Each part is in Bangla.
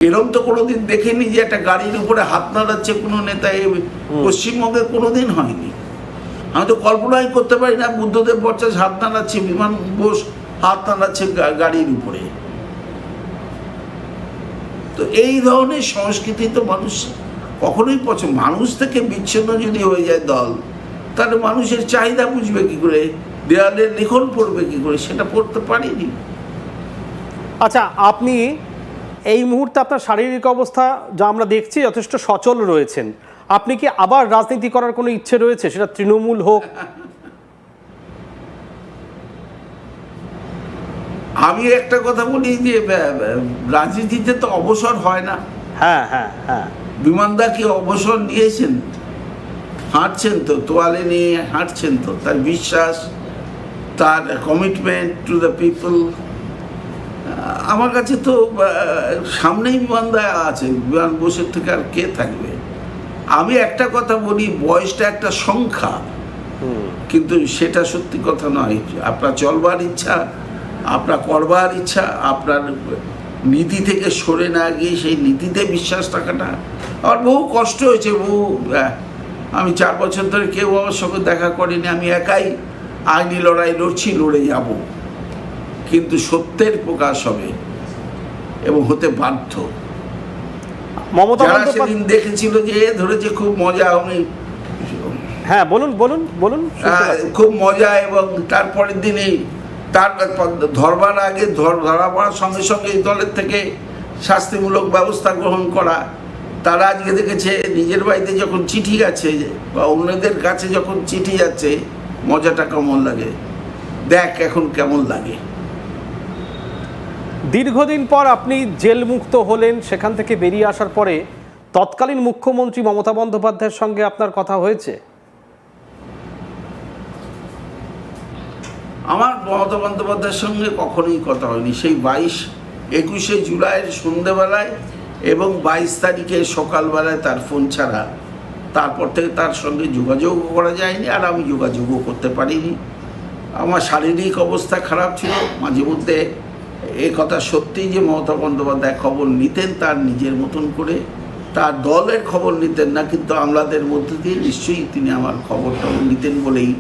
এরকম তো কোনোদিন দেখেনি যে একটা গাড়ির উপরে হাত নাড়াচ্ছে কোনো নেতা, পশ্চিমবঙ্গে কোনোদিন হয়নি। আমি তো কল্পনাই করতে পারি না বুদ্ধদেব ভট্টাচার্য হাত নাড়াচ্ছে, বিমান বোস হাত নাড়াচ্ছে গাড়ির উপরে। তো এই ধরনের সংস্কৃতি তো মানুষ কখনোই পছন্দ, মানুষ থেকে বিচ্ছিন্ন যদি হয়ে যায় দল, তাহলে মানুষের চাহিদা বুঝবে কি করে, দেওয়ালে লিখন পড়বে কি করে, সেটা পড়তে পারিনি। আচ্ছা, আপনি এই মুহূর্তে আপনার শারীরিক অবস্থা যা আমরা দেখছি যথেষ্ট সচল রয়েছেন, আপনি কি আবার রাজনীতি করার কোনো ইচ্ছে রয়েছে, সেটা তৃণমূল হোক? আমি একটা কথা বলি যে রাজনীতিতে তো অবসর হয় না। হ্যাঁ হ্যাঁ হ্যাঁ, বিমানদা কি অবসর নিয়েছেন? হাঁটছেন তো, তোয়ালে নিয়ে হাঁটছেন তো। তার বিশ্বাস, তার কমিটমেন্ট টু দ্য পিপল, আমার কাছে তো সামনেই বিমানদা আছে, বিমান বসে থেকে আর কে থাকবে। আমি একটা কথা বলি, বয়সটা একটা সংখ্যা, কিন্তু সেটা সত্যি কথা নয়। আপনার চলবার ইচ্ছা, আপনার করবার ইচ্ছা, আপনার নীতি থেকে সরে না গিয়ে সেই নীতিতে বিশ্বাস রাখাটা আমার বহু কষ্ট হয়েছে। আমি 4 বছর ধরে কেউ আমার সঙ্গে দেখা করিনি, আমি একাই আইনি লড়াই লড়ছি, লড়ে যাব, কিন্তু সত্যের প্রকাশ হবে এবং হতে বাধ্য। যারা সেদিন দেখেছিল যে ধরেছে খুব মজা, আমি হ্যাঁ বলুন বলুন বলুন, খুব মজা, এবং তারপরের দিনেই তার ধরবার আগে ধরা পড়ার সঙ্গে সঙ্গে এই দলের থেকে শাস্তিমূলক ব্যবস্থা গ্রহণ করা। তারা আজকে দেখেছে নিজের বাড়িতে যখন চিঠি যাচ্ছে বা অন্যদের কাছে যখন চিঠি যাচ্ছে, মজাটা কেমন লাগে, দেখ এখন কেমন লাগে। দীর্ঘদিন পর আপনি জেল মুক্ত হলেন, সেখান থেকে বেরিয়ে আসার পরে তৎকালীন মুখ্যমন্ত্রী মমতা বন্দ্যোপাধ্যায়ের সঙ্গে আপনার কথা হয়েছে? আমার মমতা বন্দ্যোপাধ্যায়ের সঙ্গে কখনোই কথা হয়নি। সেই 21শে জুলাইয়ের সন্ধ্যেবেলায় এবং 22 তারিখের সকালবেলায় তার ফোন ছাড়া তারপর থেকে তার সঙ্গে যোগাযোগও করা যায়নি, আর আমি যোগাযোগও করতে পারিনি। আমার শারীরিক অবস্থা খারাপ ছিল। মাঝে মধ্যে এ কথা সত্যি যে মমতা বন্দ্যোপাধ্যায় খবর নিতেন তার নিজের মতন করে, তার দলের খবর নিতেন না, কিন্তু আমলাদের মধ্যে দিয়ে নিশ্চয়ই তিনি আমার খবরটা নিতেন বলেই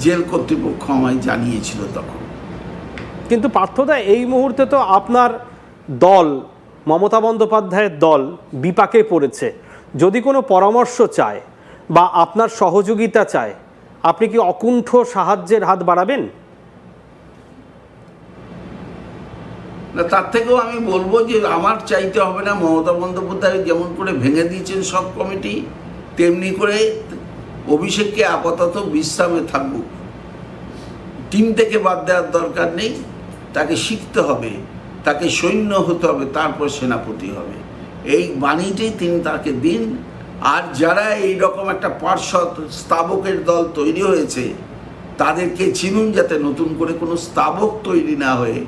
জেল কর্তৃপক্ষ আমায় জানিয়েছিল তখন। কিন্তু পার্থদা, এই মুহূর্তে তো আপনার দল, মমতা বন্দ্যোপাধ্যায়ের দল বিপাকে পড়েছে। যদি কোনো পরামর্শ চায় বা আপনার সহযোগিতা চায়, আপনি কি অকুণ্ঠ সাহায্যের হাত বাড়াবেন? না, তার থেকেও আমি বলবো যে আমার চাইতে হবে না। মমতা বন্দ্যোপাধ্যায় যেমন করে ভেঙে দিয়েছেন সব কমিটি, তেমনি করে অভিষেককে আপাতত বিশ্রামে থাকুক। টিম থেকে বাদ দেওয়ার দরকার নেই, তাকে শিখতে হবে, তাকে সৈন্য হতে হবে, তারপর সেনাপতি হবে। এই বাণীটাই তিনি তাকে দিন। আর যারা এই রকম একটা পার্ষদ স্তাবকের দল তৈরি হয়েছে, তাদেরকে চিনুন, যাতে নতুন করে কোনো স্তাবক তৈরি না হয়ে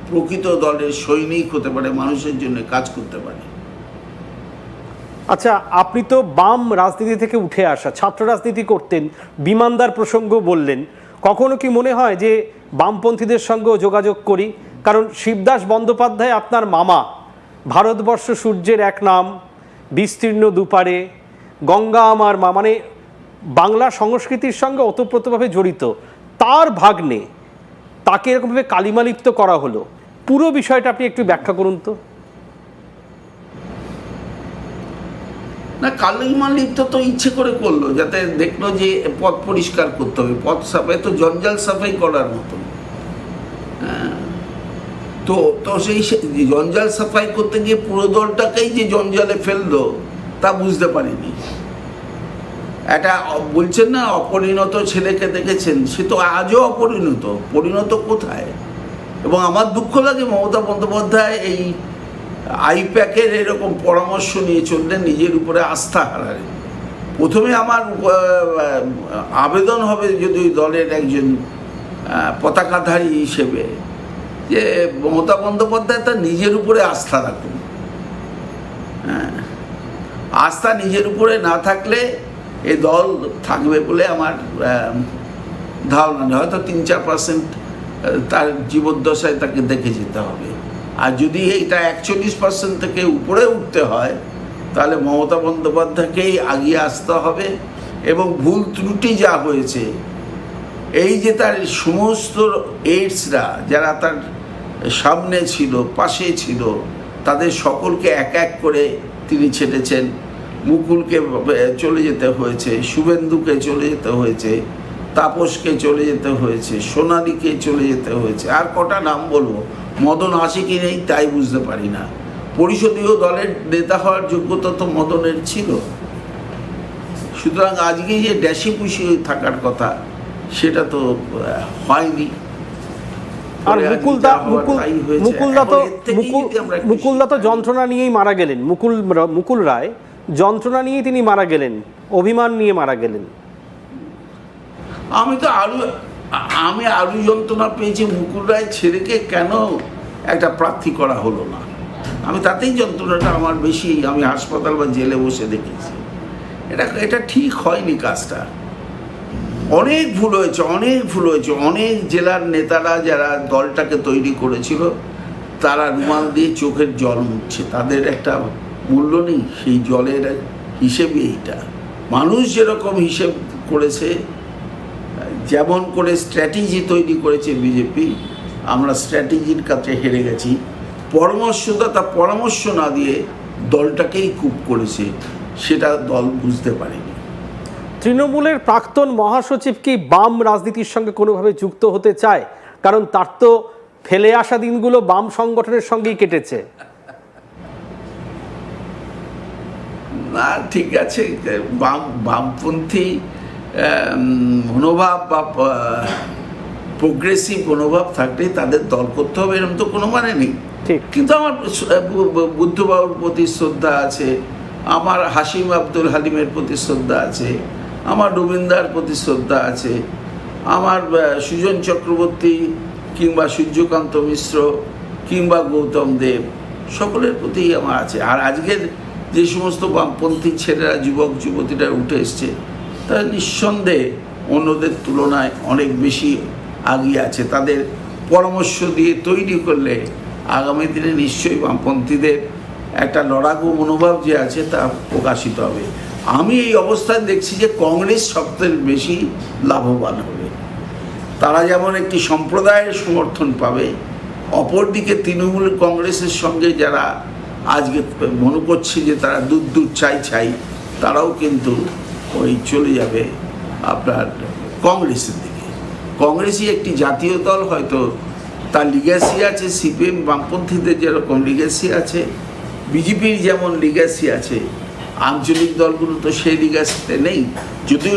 প্রকৃত দলের সৈনিক হতে পারে, মানুষের জন্য কাজ করতে পারে। আচ্ছা, আপনি তো বাম রাজনীতি থেকে উঠে আসা, ছাত্র রাজনীতি করতেন, বিমানদার প্রসঙ্গ বললেন। কখনো কি মনে হয় যে বামপন্থীদের সঙ্গেও যোগাযোগ করি? কারণ শিবদাস বন্দ্যোপাধ্যায় আপনার মামা, ভারতবর্ষ সূর্যের এক নাম, বিস্তীর্ণ দুপারে, গঙ্গা আমার মা, মানে বাংলা সংস্কৃতির সঙ্গে ওতপ্রোতভাবে জড়িত। তার ভাগ্নে, তাকে এরকমভাবে কালিমালিপ্ত করা হলো, পুরো বিষয়টা আপনি একটু ব্যাখ্যা করুন তো। না, কালিমালিপ্ত তো ইচ্ছে করে করলো, যাতে দেখলো যে পথ পরিষ্কার করতে হবে, পথ সাফাই তো জঞ্জাল সাফাই করার মতন। তো তো সেই জঞ্জাল সাফাই করতে গিয়ে পুরো দলটাকেই যে জঞ্জালে ফেললো তা বুঝতে পারিনি। একটা বলছেন না অপরিণত ছেলেকে দেখেছেন, সে তো আজও অপরিণত, পরিণত কোথায়? এবং আমার দুঃখ লাগে মমতা বন্দ্যোপাধ্যায় এই আইপ্যাকের এরকম পরামর্শ নিয়ে চললেন, নিজের উপরে আস্থা হারালেন। প্রথমে আমার আবেদন হবে যদি দলের একজন পতাকাধারী হিসেবে, যে মমতা বন্দ্যোপাধ্যায় তার নিজের উপরে আস্থা রাখুন। আস্থা নিজের উপরে না থাকলে এই দল থাকবে বলে আমার ধারণা নেই। হয়তো 3-4% তার জীবদ্দশায় তাকে দেখে যেতে হবে। আর যদি এইটা 41% থেকে উপরে উঠতে হয় তাহলে মমতা বন্দ্যোপাধ্যায়কেই আগিয়ে আসতে হবে। এবং ভুল ত্রুটি যা হয়েছে, এই যে তার সমস্ত এইডসরা যারা তার সামনে ছিল, পাশে ছিল, তাদের সকলকে এক এক করে তিনি ছেড়েছেন। মুকুলকে চলে যেতে হয়েছে, শুভেন্দুকে চলে যেতে হয়েছে, তাপসকে চলে যেতে হয়েছে, সোনালীকে চলে যেতে হয়েছে, আর কটা নাম বলবো, মদন আছে কি নেই তাই বুঝতে পারি না। পরিষদীয় দলের নেতা হওয়ার যোগ্যতা তো মদনের ছিল। সুতরাং আজকে যে ড্যাশি পুষি থাকার কথা সেটা তো হয়নি। আর মুকুলদা তো যন্ত্রণা নিয়েই মারা গেলেন। মুকুল রায় যন্ত্রণা নিয়েই তিনি মারা গেলেন, অভিমান নিয়ে মারা গেলেন। আমি আরো যন্ত্রণা পেয়েছি মুকুল রায় ছেলেকে কেন একটা প্রার্থী করা হলো না। আমি তাতেই যন্ত্রণাটা আমার বেশি। আমি হাসপাতাল বা জেলে বসে দেখেছি। এটা ঠিক হয়নি কাজটা। অনেক ভুল হয়েছে, অনেক ভুল হয়েছে। অনেক জেলার নেতারা যারা দলটাকে তৈরি করেছিল তারা রুমাল দিয়ে চোখের জল মুছছে। তাদের একটা মূল্য নেই, সেই জলের হিসেবে এইটা। মানুষ যেরকম হিসেব করেছে, যেমন করে স্ট্র্যাটেজি তৈরি করেছে বিজেপি, আমরা স্ট্র্যাটেজির কাছে হেরে গেছি। পরামর্শদাতা পরামর্শ না দিয়ে দলটাকেই কূপ করেছে, সেটা দল বুঝতে পারেনি। তৃণমূলের প্রাক্তন মহাসচিব কি বাম রাজনীতির সঙ্গে কোনোভাবে যুক্ত হতে চায়? কারণ তার তো ফেলে আসা দিনগুলো বাম সংগঠনের সঙ্গেই কেটেছে। না, ঠিক আছে, বামপন্থী মনোভাব বা প্রোগ্রেসিভ মনোভাব থাকলে তাদের দল করতে হবে, এরকম তো কোনো মানে নেই। কিন্তু আমার বুদ্ধবাবুর প্রতি শ্রদ্ধা আছে, আমার হাসিম আব্দুল হালিমের প্রতি শ্রদ্ধা আছে, আমার রবীন্দ্রার প্রতি শ্রদ্ধা আছে, আমার সুজন চক্রবর্তী কিংবা সূর্যকান্ত মিশ্র কিংবা গৌতম দেব, সকলের প্রতি আমার আছে। আর আজকের যে সমস্ত বামপন্থী ছেলেরা, যুবক যুবতীরা উঠে এসছে, তারা নিঃসন্দেহে অন্যদের তুলনায় অনেক বেশি এগিয়ে আছে। তাদের পরামর্শ দিয়ে তৈরি করলে আগামী দিনে নিশ্চয়ই বামপন্থীদের একটা লড়াকু মনোভাব যে আছে তা প্রকাশিত হবে। আমি এই অবস্থায় দেখছি যে কংগ্রেস সবচেয়ে বেশি লাভবান হবে। তারা যেমন একটি সম্প্রদায়ের সমর্থন পাবে, অপরদিকে তৃণমূল কংগ্রেসের সঙ্গে যারা আজকে মনে করছে যে তারা দূর দূর চাই, তারাও কিন্তু ওই চলে যাবে আপনার কংগ্রেসের দিকে। কংগ্রেসই একটি জাতীয় দল, হয়তো তার লিগ্যাসি আছে, সিপিএম বামপন্থীদের যেরকম লিগ্যাসি আছে, বিজেপির যেমন লিগ্যাসি আছে, আঞ্চলিক দলগুলো তো সেই লিগ্যাসিতে নেই। যদিও